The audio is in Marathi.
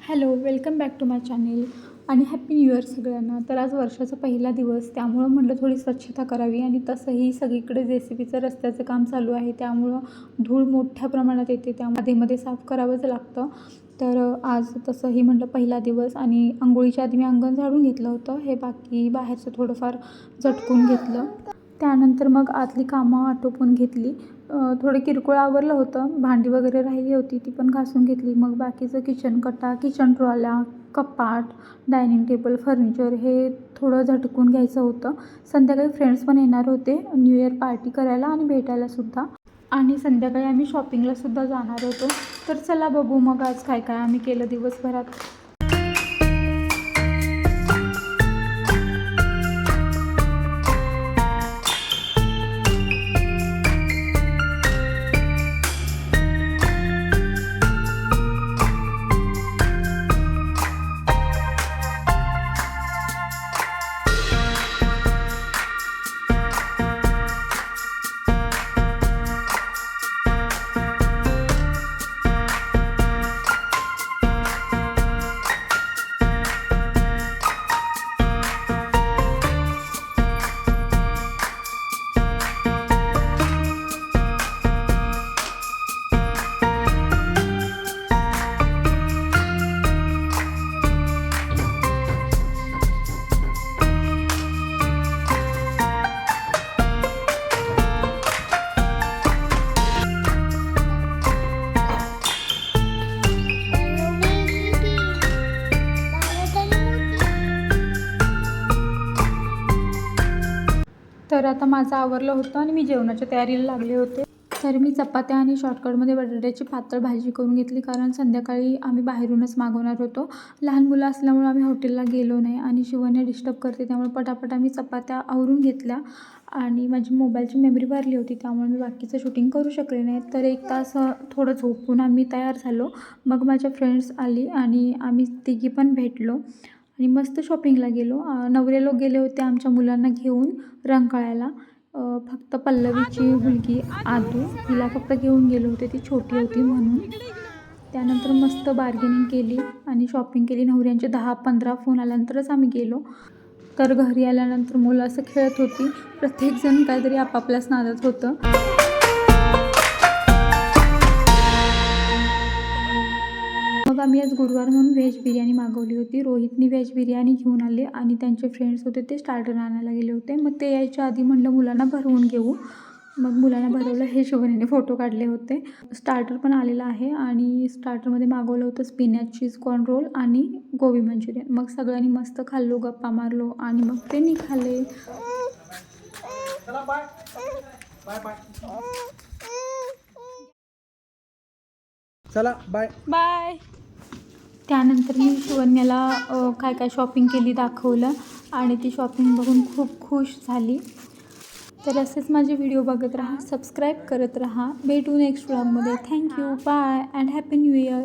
Hello, welcome back to my channel आणि हॅपी न्यू इयर सगळ्यांना. तर आज वर्षाचा पहिला दिवस, त्यामुळं म्हटलं थोडी स्वच्छता करावी. आणि तसंही सगळीकडे JCBचं रस्त्याचं काम चालू आहे, त्यामुळं धूळ मोठ्या प्रमाणात येते, त्यामध्ये मध्ये साफ करावंच लागतं. तर आज तसंही म्हटलं पहिला दिवस, आणि अंघोळीच्या आधी मी अंगण झाडून घेतलं होतं. हे बाकी बाहेरचं थोडंफार झटकून घेतलं. त्यानंतर मग आतली कामं आटोपून घेतली. थोडे किरकोळ आवरलं होतं, भांडी वगैरे राहिली होती ती पण घासून घेतली. मग बाकीचं किचन कट्टा, किचन ट्रॉल्या, कपाट, डायनिंग टेबल, फर्निचर हे थोडं झटकून घ्यायचं होतं. संध्याकाळी फ्रेंड्स पण येणार होते न्यू इयर पार्टी करायला आणि भेटायलासुद्धा. आणि संध्याकाळी आम्ही शॉपिंगलासुद्धा जाणार होतो. तर चला बघू मग आज काय काय आम्ही केलं दिवसभरात. तर आता माझं आवरलं होतं आणि मी जेवणाच्या तयारीला लागले होते. तर मी चपात्या आणि शॉर्टकटमध्ये बटाट्याची पातळ भाजी करून घेतली, कारण संध्याकाळी आम्ही बाहेरूनच मागवणार होतो. लहान मुलं असल्यामुळे आम्ही हॉटेलला गेलो नाही आणि शिवण्या डिस्टर्ब करते, त्यामुळे पटापट आम्ही चपात्या आवरून घेतल्या. आणि माझी मोबाईलची मेमरी भरली होती, त्यामुळे मी बाकीचं शूटिंग करू शकले नाही. तर 1 तास थोडं झोपून आम्ही तयार झालो. मग माझ्या फ्रेंड्स आली आणि आम्ही तिघी पण भेटलो आणि मस्त शॉपिंगला गेलो. नवरे लोक गेले होते आमच्या मुलांना घेऊन रंकाळ्याला. फक्त पल्लवीची मुलगी आदू, तिला फक्त घेऊन गेलो होते, ती छोटी होती म्हणून. त्यानंतर मस्त बार्गेनिंग केली आणि शॉपिंग केली. नवऱ्यांचे 10-15 फोन आल्यानंतरच आम्ही गेलो. तर घरी आल्यानंतर मुलं असं खेळत होती, प्रत्येकजण काहीतरी आपापल्याच नादात होतं. मग आम्ही आज गुरुवार म्हणून व्हेज बिर्याणी मागवली होती. रोहितनी व्हेज बिर्याणी घेऊन आले आणि त्यांचे फ्रेंड्स होते ते स्टार्टर आणायला गेले होते. मग ते यायच्या आधी म्हटलं मुलांना भरवून घेऊ. मग मुलांना भरवलं, हे शिवण्याने फोटो काढले होते. स्टार्टर पण आलेला आहे आणि स्टार्टरमध्ये मागवलं होतं स्पिनॅच चीज कॉर्न रोल आणि गोबी मंचुरियन. मग सगळ्यांनी मस्त खाल्लो, गप्पा मारलो आणि मग ते निघाले. चला बाय बाय. त्यानंतर मी शिवण्याला काय काय शॉपिंग केली दाखवलं आणि ती शॉपिंग बघून खूप खुश झाली. तर असेच माझे व्हिडिओ बघत राहा, सबस्क्राईब करत राहा. भेटू नेक्स्ट व्लॉगमध्ये. Thank you, bye and happy new year.